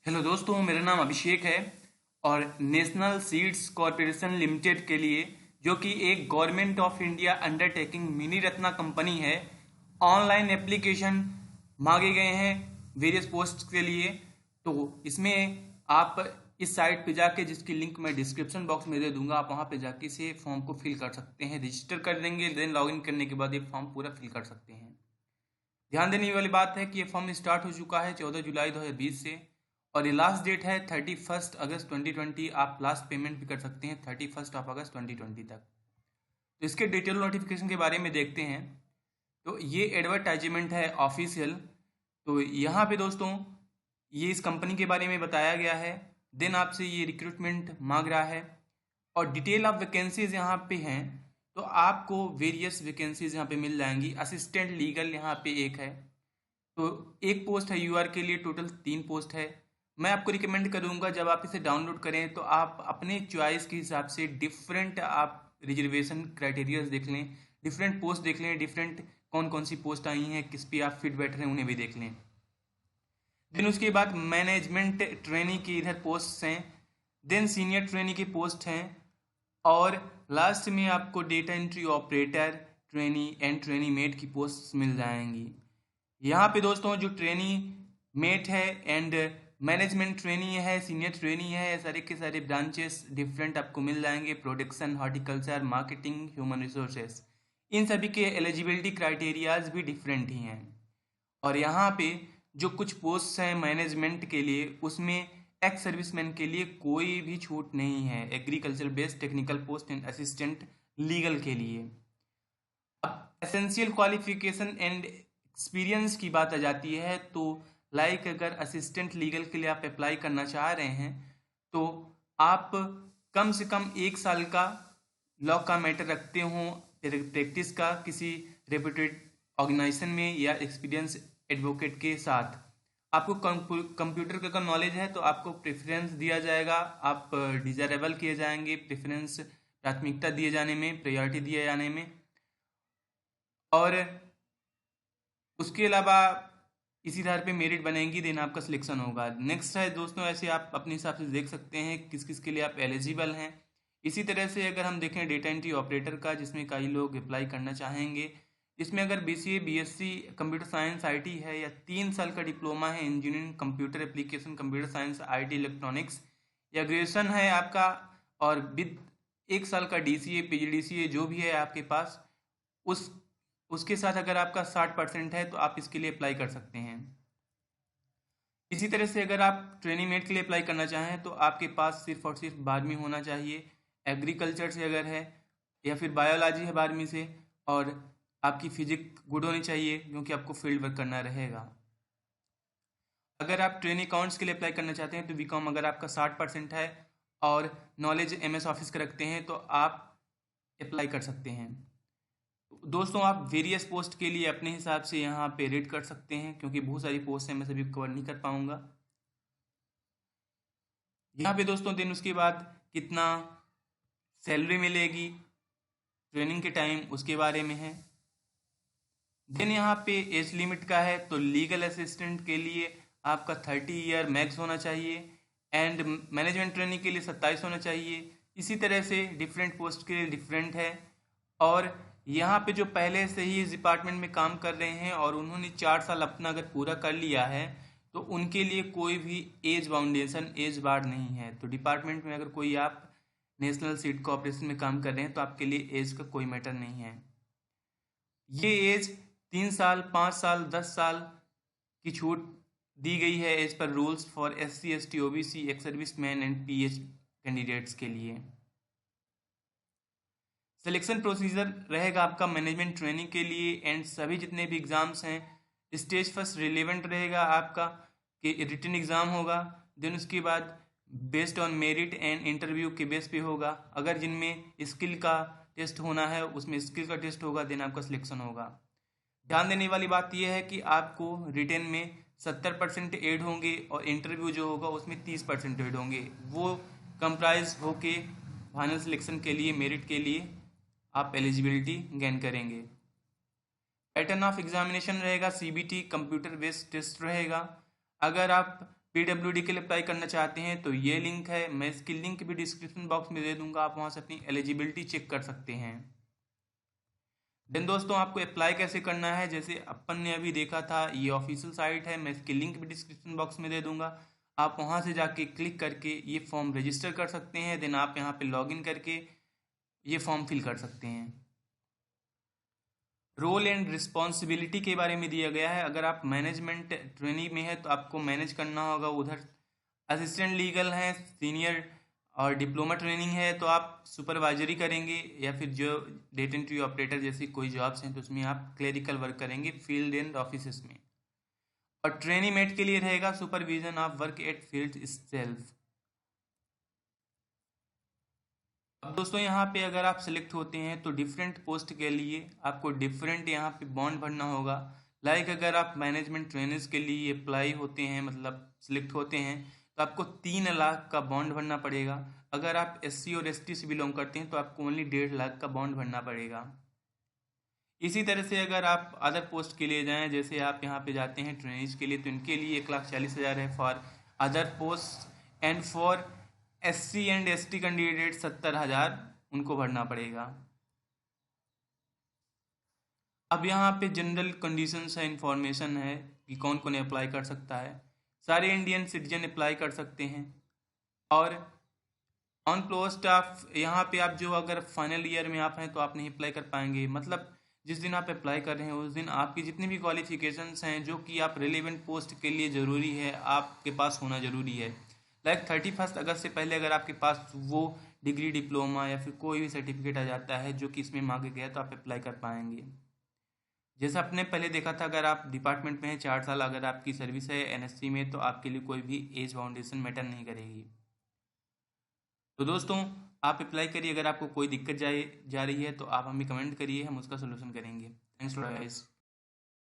Hello दोस्तों, मेरा नाम अभिषेक है और नेशनल सीड्स कॉरपोरेशन लिमिटेड के लिए, जो कि एक government of India undertaking mini Ratna company है, ऑनलाइन एप्लीकेशन मांगे गए हैं वेरियस पोस्ट के लिए। तो इसमें आप इस साइट पे जाके, जिसकी लिंक मैं डिस्क्रिप्शन बॉक्स में दे दूंगा, आप वहां पे जाके इसे फॉर्म को फिल कर सकते हैं। रजिस्टर कर देंगे, देन लॉगिन करने के बाद ये फॉर्म पूरा फिल कर सकते हैं। ध्यान देने वाली बात है कि ये फॉर्म स्टार्ट हो चुका है 14 जुलाई 2020 से, और ये लास्ट डेट है 31 अगस्त 2020। आप लास्ट पेमेंट भी कर सकते हैं 31 अगस्त 2020 तक। तो इसके डिटेल नोटिफिकेशन के बारे में देखते हैं। तो ये एडवर्टाइजमेंट है ऑफिशियल। तो यहाँ पे दोस्तों ये इस कंपनी के बारे में बताया गया है। देन आपसे ये रिक्रूटमेंट मांग रहा है और डिटेल ऑफ वैकेंसीज यहाँ पे हैं। तो आपको वेरियस वैकेंसीज यहाँ पे मिल जाएंगी। असिस्टेंट लीगल यहाँ पे एक है, तो एक पोस्ट है। यूआर के लिए टोटल 3 पोस्ट है। मैं आपको रिकमेंड करूंगा, जब आप इसे डाउनलोड करें तो आप अपने चॉइस के हिसाब से डिफरेंट आप रिजर्वेशन क्राइटेरियाज देख लें, डिफरेंट पोस्ट देख लें, डिफरेंट कौन कौन सी पोस्ट आई हैं, किस पे आप फिट बैठ रहे हैं, उन्हें भी देख लें। देन उसके बाद मैनेजमेंट ट्रेनी की इधर पोस्ट हैं, देन सीनियर ट्रेनी की पोस्ट हैं, और लास्ट में आपको data entry operator, trainee and trainee mate की पोस्ट मिल जाएंगी। यहाँ पे दोस्तों जो ट्रेनी मेट है एंड मैनेजमेंट ट्रेनी है, सीनियर ट्रेनी है, सारे के सारे ब्रांचेस डिफरेंट आपको मिल जाएंगे। Production, horticulture, marketing, human resources, इन सभी के एलिजिबिलिटी क्राइटेरियाज भी डिफरेंट ही हैं। और यहाँ पे जो कुछ पोस्ट हैं मैनेजमेंट के लिए, उसमें एक्स सर्विसमैन के लिए कोई भी छूट नहीं है। Agriculture based technical post and assistant legal के लिए। अब एसेंशियल क्वालिफिकेशन एंड एक्सपीरियंस की बात आ जाती है, तो लाइक अगर असिस्टेंट लीगल के लिए आप अप्लाई करना चाह रहे हैं तो आप कम से कम 1 साल का लॉ का मैटर रखते हो, प्रैक्टिस का किसी रेप्यूटेड ऑर्गेनाइजेशन में, या एक्सपीरियंस एडवोकेट के साथ। आपको कंप्यूटर का नॉलेज है तो आपको प्रेफरेंस दिया जाएगा, आप डिजायरेबल किए जाएंगे, प्रेफरेंस प्राथमिकता दिए जाने में, प्रायोरिटी दिए जाने में। और उसके अलावा इसी आधार पे मेरिट बनेगी, देन आपका सिलेक्शन होगा। नेक्स्ट है दोस्तों, ऐसे आप अपने हिसाब से देख सकते हैं किस किस के लिए आप एलिजिबल हैं। इसी तरह से अगर हम देखें डेटा एंट्री ऑपरेटर का, जिसमें कई लोग अप्लाई करना चाहेंगे, इसमें अगर BCA, BSc computer science, IT है, या 3 साल का डिप्लोमा है engineering, computer application, computer science, IT, electronics, या ग्रेजुएशन है आपका, और विद 1 साल का डीसीए, पीजीडीसीए जो भी है आपके पास, उस उसके साथ अगर आपका 60% है तो आप इसके लिए अप्लाई कर सकते हैं। इसी तरह से अगर आप ट्रेनिंग मेट के लिए अप्लाई करना चाहें तो आपके पास सिर्फ और सिर्फ 12वीं होना चाहिए, एग्रीकल्चर से अगर है, या फिर बायोलॉजी है 12वीं से, और आपकी फिजिक्स गुड होनी चाहिए क्योंकि आपको फील्ड वर्क करना रहेगा। अगर आप ट्रेनिंग अकाउंट्स के लिए अप्लाई करना चाहते हैं तो बीकॉम अगर आपका 60% है और नॉलेज एमएस ऑफिस का रखते हैं तो आप अप्लाई कर सकते हैं। दोस्तों आप वेरियस पोस्ट के लिए अपने हिसाब से यहाँ पे रेट कर सकते हैं, क्योंकि बहुत सारी पोस्ट हैं, मैं सभी कवर नहीं कर पाऊंगा यहाँ पे दोस्तों। दिन उसके बाद कितना सैलरी मिलेगी ट्रेनिंग के टाइम, उसके बारे में है। देन यहाँ पे एज लिमिट का है, तो लीगल असिस्टेंट के लिए आपका 30 ईयर मैक्स होना चाहिए, एंड मैनेजमेंट ट्रेनिंग के लिए 27 होना चाहिए। इसी तरह से डिफरेंट पोस्ट के लिए डिफरेंट है। और यहाँ पे जो पहले से ही इस डिपार्टमेंट में काम कर रहे हैं और उन्होंने 4 साल अपना अगर पूरा कर लिया है, तो उनके लिए कोई भी एज बाउंडेशन, एज बार नहीं है। तो डिपार्टमेंट में अगर कोई आप नेशनल सीड कॉर्पोरेशन में काम कर रहे हैं तो आपके लिए एज का कोई मैटर नहीं है। ये एज 3 साल, 5 साल, 10 साल की छूट दी गई है as per rules for SC, ST, OBC, ex serviceman and PH candidates के लिए। सिलेक्शन प्रोसीजर रहेगा आपका मैनेजमेंट ट्रेनिंग के लिए, एंड सभी जितने भी एग्जाम्स हैं, स्टेज फर्स्ट रिलेवेंट रहेगा आपका, कि रिटन एग्ज़ाम होगा। देन उसके बाद based on merit and interview के बेस पे होगा। अगर जिनमें स्किल का टेस्ट होना है उसमें स्किल का टेस्ट होगा, देन आपका सिलेक्शन होगा। ध्यान देने वाली बात यह है कि आपको रिटन में 70% एड होंगे और इंटरव्यू जो होगा उसमें 30% एड होंगे। वो कंप्राइज होके फाइनल सिलेक्शन के लिए, मेरिट के लिए आप एलिजिबिलिटी गेन करेंगे। पैटर्न ऑफ एग्जामिनेशन रहेगा CBT, कंप्यूटर बेस्ड टेस्ट रहेगा। अगर आप PWD के लिए अप्लाई करना चाहते हैं तो ये लिंक है, मैं इसकी लिंक भी डिस्क्रिप्शन बॉक्स में दे दूंगा, आप वहाँ से अपनी एलिजिबिलिटी चेक कर सकते हैं। देन दोस्तों आपको अप्लाई कैसे करना है, जैसे अपन ने अभी देखा था, ये ऑफिशियल साइट है, मैं इसकी लिंक भी डिस्क्रिप्शन बॉक्स में दे दूंगा, आप वहाँ से जाके क्लिक करके ये फॉर्म रजिस्टर कर सकते हैं। देन आप यहाँ पे लॉगिन करके ये फॉर्म फिल कर सकते हैं। रोल एंड रिस्पॉन्सिबिलिटी के बारे में दिया गया है, अगर आप मैनेजमेंट ट्रेनिंग में है तो आपको मैनेज करना होगा, उधर असिस्टेंट लीगल हैं, सीनियर और डिप्लोमा ट्रेनिंग है तो आप सुपरवाइजरी करेंगे, या फिर जो डेटा एंट्री ऑपरेटर जैसी कोई जॉब्स हैं तो उसमें आप क्लेरिकल वर्क करेंगे फील्ड एंड ऑफिस में। और ट्रेनिंग मेट के लिए रहेगा supervision of work at field self. अब दोस्तों यहाँ पे अगर आप सिलेक्ट होते हैं तो डिफरेंट पोस्ट के लिए आपको डिफरेंट यहाँ पे बॉन्ड भरना होगा। लाइक अगर आप मैनेजमेंट ट्रेनर्स के लिए अप्लाई होते हैं, मतलब सिलेक्ट होते हैं, तो आपको 3 लाख का बॉन्ड भरना पड़ेगा। अगर आप SC और ST से बिलोंग करते हैं तो आपको ओनली 1.5 लाख का बॉन्ड भरना पड़ेगा। इसी तरह से अगर आप अदर पोस्ट के लिए जाएं, जैसे आप यहाँ पे जाते हैं ट्रेनिंग के लिए, तो इनके लिए 1,40,000 है for other post, and for SC and ST candidate 70,000 उनको भरना पड़ेगा। अब यहाँ पे जनरल कंडीशंस है, इंफॉर्मेशन है कि कौन कौन अप्लाई कर सकता है। सारे इंडियन सिटीजन अप्लाई कर सकते हैं। और ऑन पोस्ट आप यहाँ पे आप जो अगर फाइनल ईयर में आप हैं तो आप नहीं अप्लाई कर पाएंगे, मतलब जिस दिन आप अप्लाई कर रहे हैं उस दिन आपकी जितनी भी क्वालिफिकेशंस हैं जो कि आप रिलेवेंट पोस्ट के लिए ज़रूरी है आपके पास होना ज़रूरी है। लाइक 31 अगस्त से पहले अगर आपके पास वो डिग्री, डिप्लोमा या फिर कोई भी सर्टिफिकेट आ जाता है जो कि इसमें मांगे गया तो आप अप्लाई कर पाएंगे। जैसा आपने पहले देखा था, अगर आप डिपार्टमेंट में हैं 4 साल अगर आपकी सर्विस है NSC में, तो आपके लिए कोई भी एज बाउंडेशन मैटर नहीं करेगी। तो दोस्तों आप अप्लाई करिए, अगर आपको कोई दिक्कत जा रही है तो आप हमें कमेंट करिए, हम उसका सोल्यूशन करेंगे। Thanks for guys.